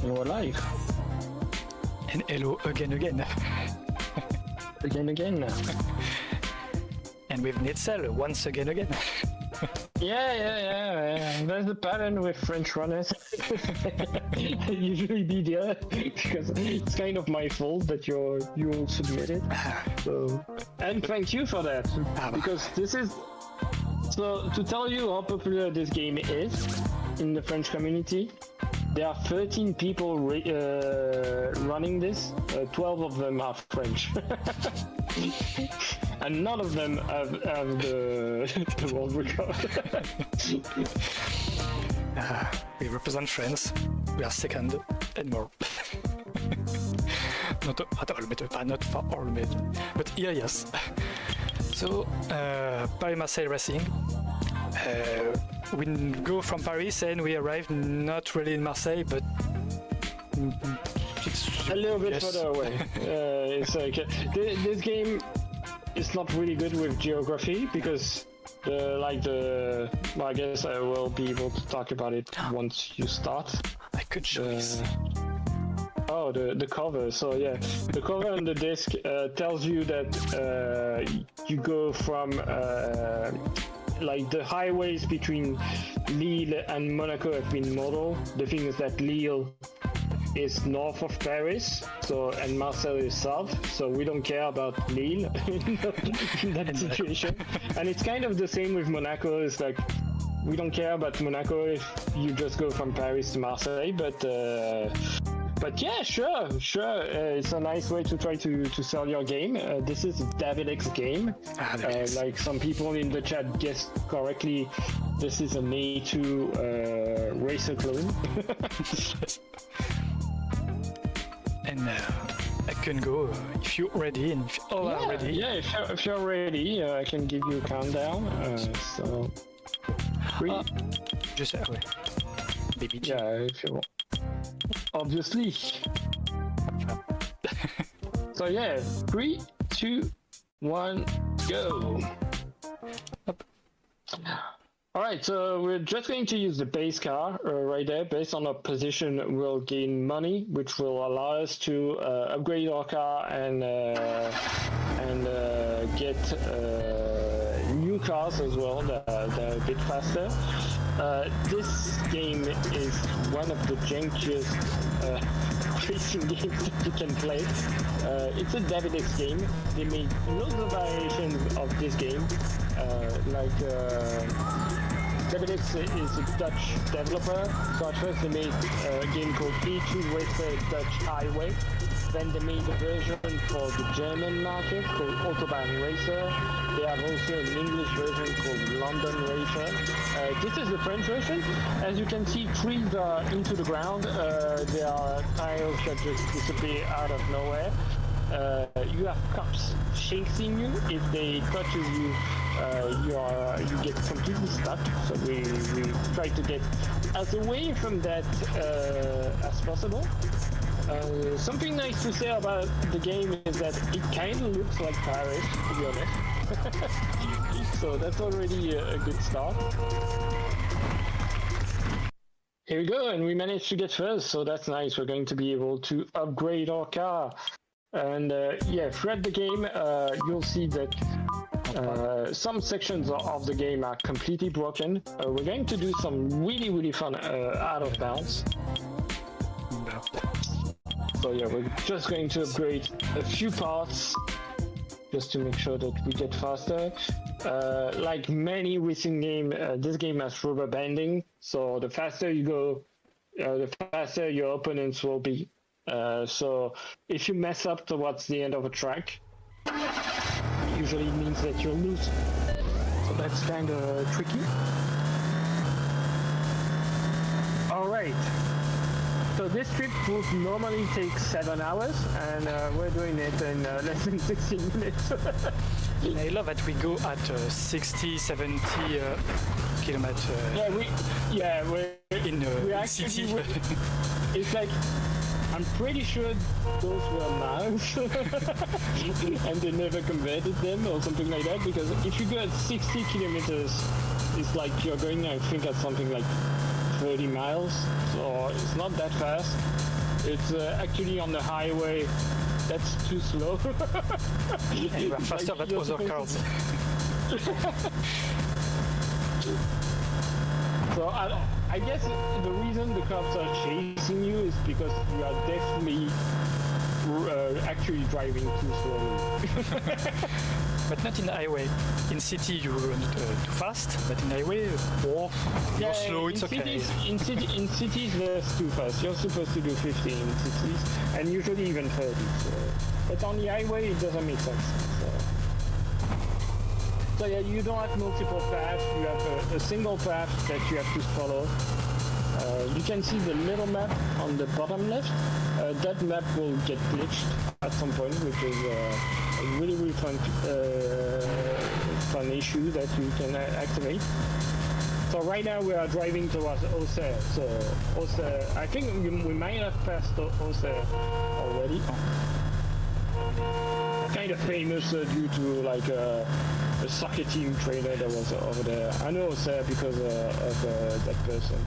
You're alive. And hello again. Again. And with Netzel once again. Yeah. There's a pattern with French runners. I usually be there because it's kind of my fault that you all submitted. So, and thank you for that because this is so to tell you how popular this game is in the French community. There are 13 people running this. 12 of them are French. And none of them have the world record. We represent France. We are second and more. Not for all, but here, yes. So, Paris-Marseille Racing. We go from Paris and we arrive not really in Marseille, but it's a little bit further away. It's like this game is not really good with geography because well, I guess I will be able to talk about it once you start. I could show this. Oh, the cover. So yeah, the cover on the disc tells you that you go from like the highways between Lille and Monaco have been modeled. The thing is that Lille is north of Paris, and Marseille is south, so we don't care about Lille in that situation. And it's kind of the same with Monaco. It's like we don't care about Monaco if you just go from Paris to Marseille, but yeah, sure. It's a nice way to try to sell your game. This is a David game. Like some people in the chat guessed correctly, this is an A2 racer clone. And I can go if you're ready, and if you all are ready. Yeah, if you're ready, I can give you a countdown. So, 3. Just baby. Yeah, if you want. Obviously. So yeah, 3, 2, 1, go. Alright, so we're just going to use the base car right there. Based on our position, we'll gain money, which will allow us to upgrade our car and get new cars as well that are a bit faster. This game is one of the jankiest racing games that you can play. It's a David X game. They made loads of variations of this game. David X is a Dutch developer, so at first they made a game called E2 Racer Dutch Highway. Then they made a version for the German market called Autobahn Racer. They have also an English version called London Racer. This is the French version. As you can see, trees are into the ground. There are tiles that just disappear out of nowhere. You have cops chasing you. If they touch you, you get completely stuck. So we try to get as away from that as possible. Something nice to say about the game is that it kind of looks like Paris, to be honest. So that's already a good start. Here we go, and we managed to get first, so that's nice. We're going to be able to upgrade our car. And throughout the game, you'll see that some sections of the game are completely broken. We're going to do some really fun out of bounds. So yeah, we're just going to upgrade a few parts just to make sure that we get faster. Like many racing games, this game has rubber banding, so the faster you go, the faster your opponents will be. So if you mess up towards the end of a track, it usually means that you'll lose. So that's kind of tricky. Alright. So this trip would normally take 7 hours, and we're doing it in less than 16 minutes. And I love that we go at 60, 70 kilometers. Yeah, in actually city. It's like, I'm pretty sure those were miles and they never converted them or something like that, because if you go at 60 kilometers, it's like you're going, I think, at something like 30 miles, so it's not that fast. It's actually on the highway, that's too slow. And you are faster than other cars. So I guess the reason the cops are chasing you is because you are definitely actually driving too slowly. But not in the highway. In city you run too fast, but in highway, you're slow, it's okay. In cities that's too fast. You're supposed to do 50 in cities, and usually even 30. So. But on the highway, it doesn't make sense. So yeah, you don't have multiple paths. You have a single path that you have to follow. You can see the little map on the bottom left. That map will get glitched at some point, which is a really fun issue that you can activate. So right now we are driving towards Auxerre. So Auxerre, I think we might have passed Auxerre already. Kind of famous due to like a soccer team trainer that was over there. I know Auxerre because of that person.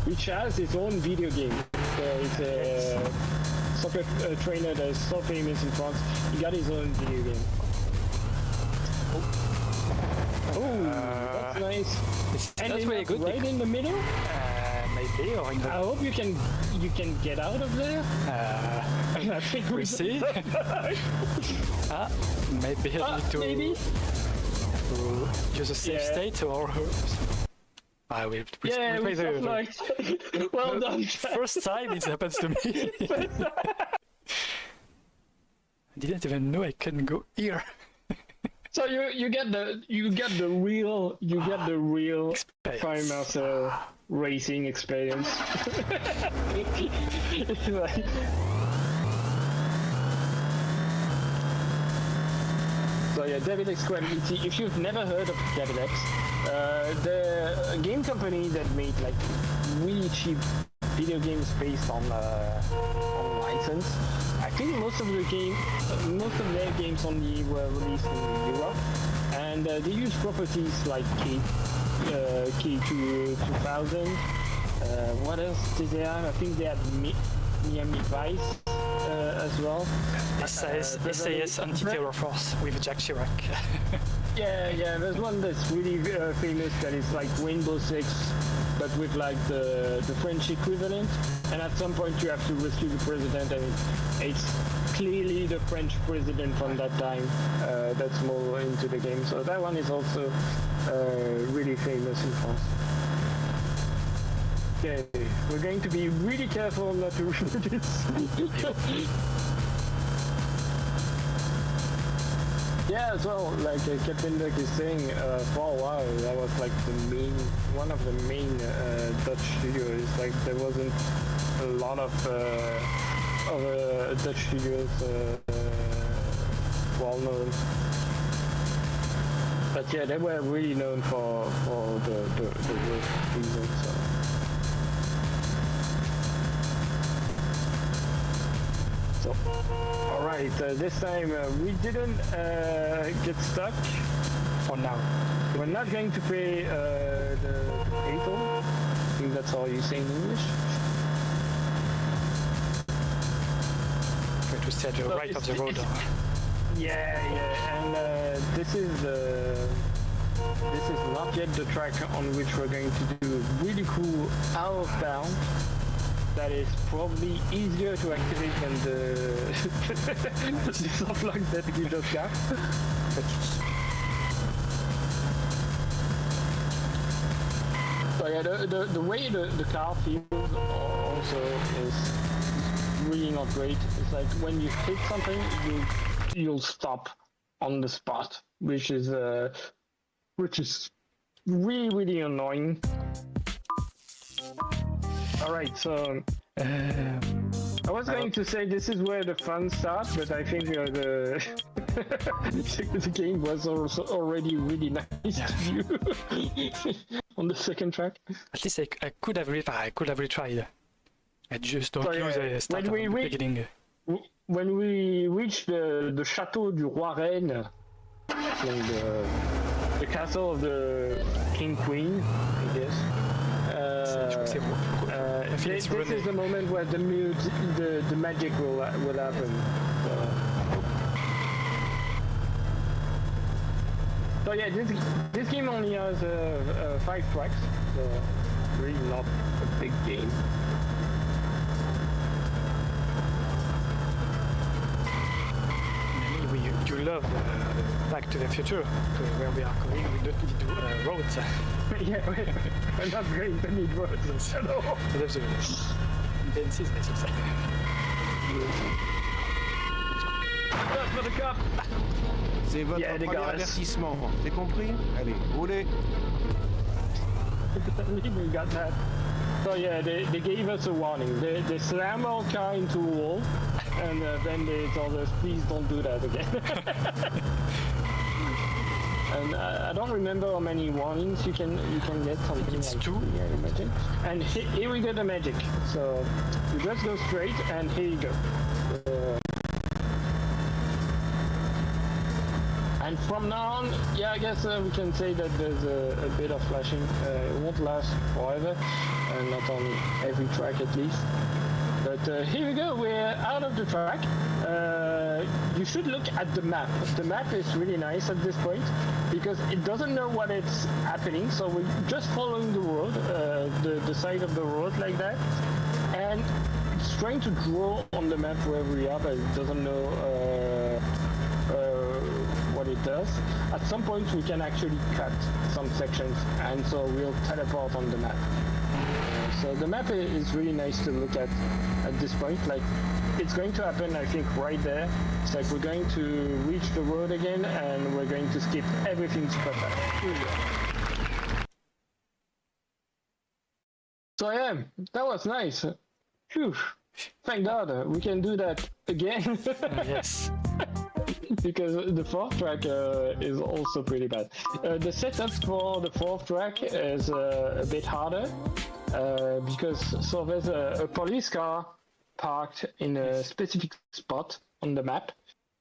Which has its own video game. So it's a soccer trainer that is so famous in France. He got his own video game. Oh, that's nice. That's really good. Right in the middle. Maybe, or in the... I hope you can get out of there. I think we'll see. Maybe I need to maybe? Use a safe state, or we play the well done. First time it happens to me. I didn't even know I can go here. So you get the real Paris-Marseille racing experience. Like, so yeah, Devil X Squad ET. If you've never heard of Devil X, the game company that made like really cheap video games based on license. I think most of their games only were released in Europe, and they use properties like K2000. What else did they have? I think they had Miami Vice as well. SAS Anti-Terror Force with Jack Chirac. Yeah, there's one that's really famous that is like Rainbow Six, but with like the French equivalent, and at some point you have to rescue the president, and it's clearly the French president from that time that's more into the game. So that one is also really famous in France. Okay, we're going to be really careful not to ruin this. Yeah, as well, like Captain Duck is saying, for a while that was like one of the main Dutch studios. Like there wasn't a lot of Dutch studios well known. But yeah, they were really known for the work reasons. So, alright, this time we didn't get stuck for now. We're not going to pay the toll. I think that's all you say in English. Try to stay at the right of the road. Yeah, and this is not yet the track on which we're going to do a really cool out of bound. That is probably easier to activate than the soft lock that we just got. So yeah, the way the car feels also is really not great. It's like when you hit something, you'll stop on the spot, which is really annoying. Alright, so I was going to say this is where the fun starts, but I think the game was also already really nice to you on on the second track. At least I could have retried. I just don't use a start when at the beginning. When we reached the Château du Roi Reine, the castle of the King Queen, I guess. This is the moment where the magic will happen. So yeah, this game only has 5 tracks, so really not a big game. You love Back to the Future, where we are going. We don't need to do roads. Yeah, we're not going to need roads at all. That's denses, I should say. Stop for the cop! C'est votre premier avertissement. T'es compris? Allez, roulez. We got that. So yeah, they gave us a warning. They slam our car into a wall, and then they told us, please don't do that again. And I don't remember how many warnings you can get. Something it's like 2. I imagine. And here we get the magic. So you just go straight, and here you go. And from now on, yeah, I guess we can say that there's a bit of flashing. It won't last forever, and not on every track at least. But here we go, we're out of the track. You should look at the map. The map is really nice at this point, because it doesn't know what it's happening, so we're just following the road, the side of the road like that. And it's trying to draw on the map where we are, but it doesn't know what it does. At some point we can actually cut some sections, and so we'll teleport on the map. So the map is really nice to look at this point. Like, it's going to happen, I think, right there. It's like we're going to reach the road again, and we're going to skip everything super fast. Here we go. So yeah, that was nice. Phew. Thank God we can do that again. Yes. Because the 4th track is also pretty bad. The setup for the 4th track is a bit harder, because so there's a police car parked in a specific spot on the map,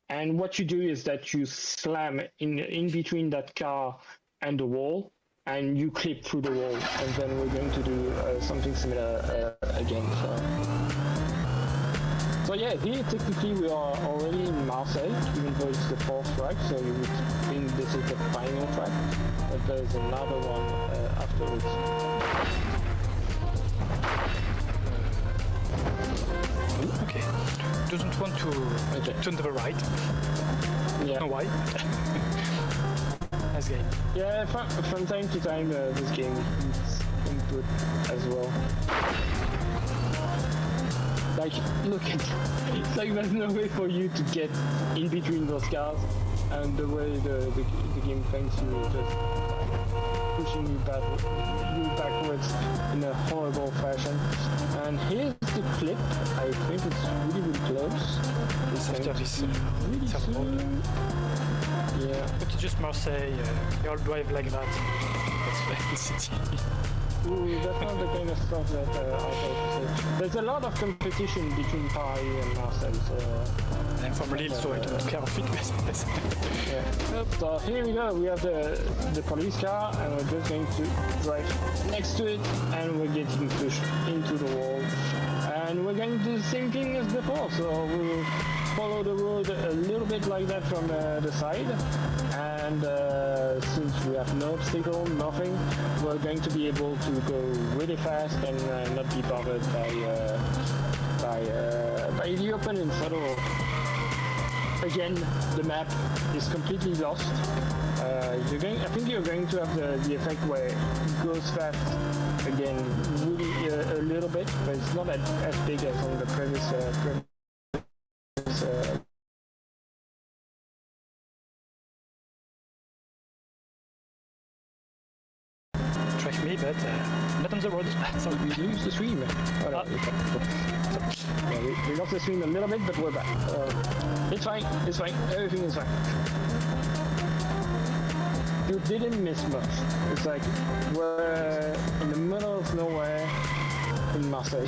and what you do is that you slam in between that car and the wall, and you clip through the wall, and then we're going to do something similar again. So yeah, here technically we are already in Marseille, even though it's the 4th track, so you would think this is the final track, but there's another one afterwards. Okay. Doesn't want to turn to the right. Yeah. Know why? Nice game. Yeah, from time to time this game needs input as well. Like, look at, it's like there's no way for you to get in between those cars, and the way the game thanks you is just pushing you backwards in a horrible fashion. And here's the clip. I think it's really close. It's after this really soon. Yeah. But it's just Marseille, they all drive like that. That's the city. Ooh, that's not the kind of stuff that I thought to say. There's a lot of competition between Paris and Marseille, so... I'm from Lille, so I don't care of it. Yeah. So here we go, we have the police car, and we're just going to drive next to it, and we're getting pushed into the wall. And we're going to do the same thing as before, so we'll follow the road a little bit like that from the side. And since we have no obstacle, nothing, we're going to be able to go really fast and not be bothered by the opponents at all. Again, the map is completely lost. I think you're going to have the effect where it goes fast again, really a little bit, but it's not as big as on the previous. Track me, but not on the road. So we lose the stream. Yeah, we lost the stream a little bit, but we're back. It's fine, everything is fine. you didn't miss much. It's like we're in the middle of nowhere in Marseille.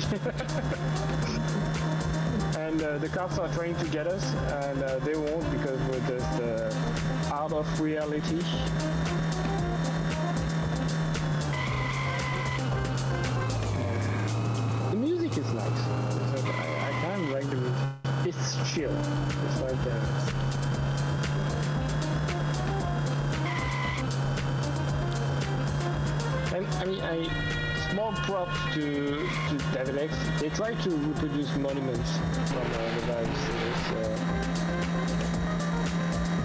And the cops are trying to get us, and they won't because we're just out of reality. The music is nice. It's like, I kind of like the music. It's chill. It's like and I mean, small props to Devil X. They try to reproduce monuments from the Valve series.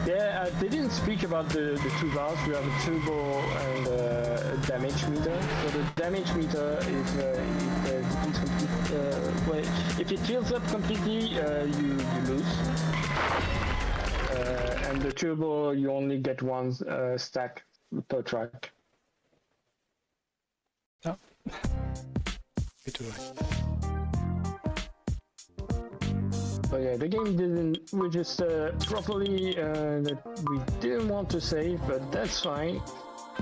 Yeah, they didn't speak about the two valves. We have a turbo and a damage meter. So the damage meter is if it fills up completely, you lose. And the turbo, you only get one stack per track. Oh. Good to know. But yeah, the game didn't register properly that we didn't want to save, but that's fine.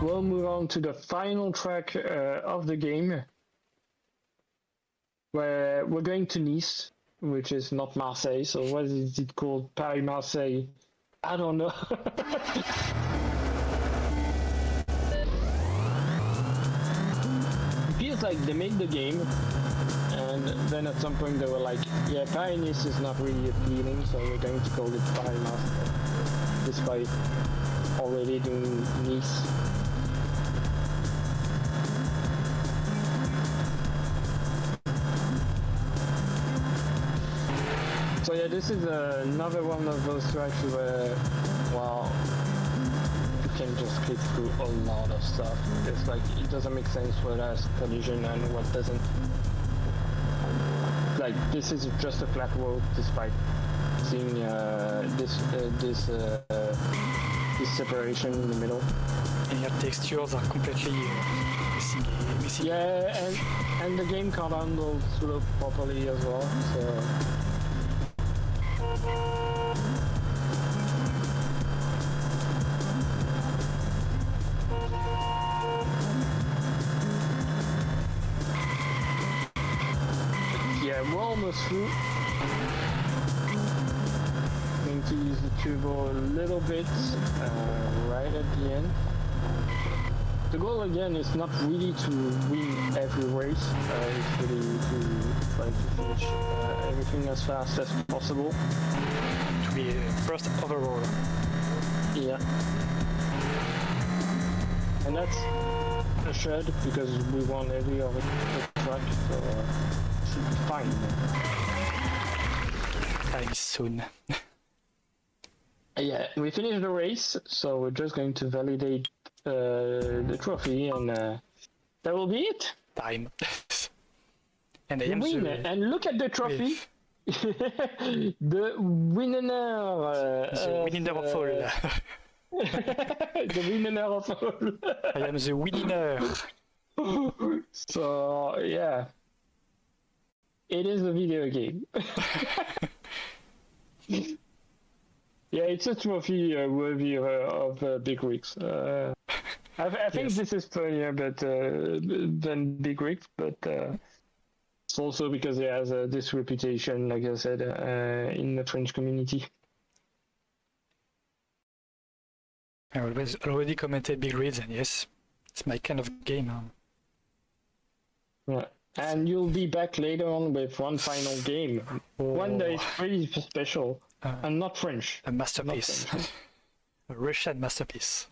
We'll move on to the final track of the game, where we're going to Nice, which is not Marseille. So what is it called? Paris-Marseille? I don't know. It feels like they made the game, and then at some point they were like, yeah, Paris-Nice is not really appealing, so we're going to call it Paris-Marseille, despite already doing Nice. So yeah, this is another one of those tracks where, well, you can just click through a lot of stuff. It's like, it doesn't make sense what has collision and what doesn't. Like, this is just a flat road, despite seeing this separation in the middle. And your textures are completely missing. Yeah, and the game can't handle slope properly as well, so. Yeah, we're almost through. Going to use the turbo a little bit right at the end. The goal again is not really to win every race, it's really to try to finish everything as fast as possible. To be first overall. Yeah. And that's assured because we won every other track, so should be fine. Time soon. Yeah, we finished the race, so we're just going to validate the trophy, and that will be it. Time. And I am win, and look at the trophy. The winner. The winner of all. The winner of all. I am the winner. So yeah, it is a video game. Yeah, it's a trophy worthy of Big Rigs. I think this is funnier than Big Rigs, but it's also because it has this reputation, like I said, in the French community. I already commented Big Rigs, and yes, it's my kind of game. Yeah. And you'll be back later on with one final game. One that is pretty special. And not French. A masterpiece. A Russian masterpiece.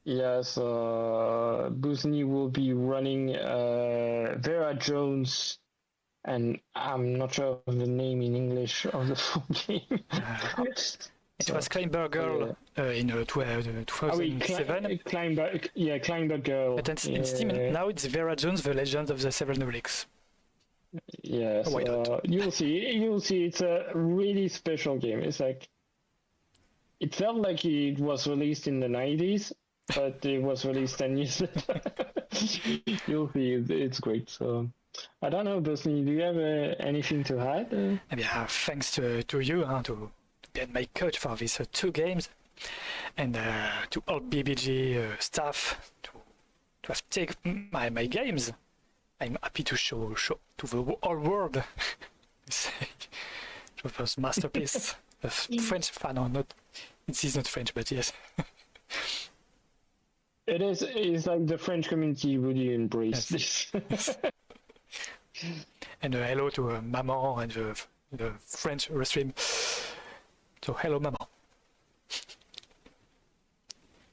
Yes, Bouzny will be running Vera Jones, and I'm not sure of the name in English of the full game. It was Climber Girl in 2007. Climber Girl. But in Steam, now it's Vera Jones, The Legend of the Seven Relics. Yes, you'll see. It's a really special game. It's like, it felt like it was released in the 90s, but it was released 10 years later. You'll see, it's great. So, I don't know, Bouzny, do you have anything to add? Yeah, thanks to you to get my coach for these two games. and to all BBG staff to have taken my games. I'm happy to show to the whole world. It was masterpiece. French fan or not? It is not French, but yes. It is. It's like the French community really embrace this. And hello to Maman and the French restream. So hello, Maman.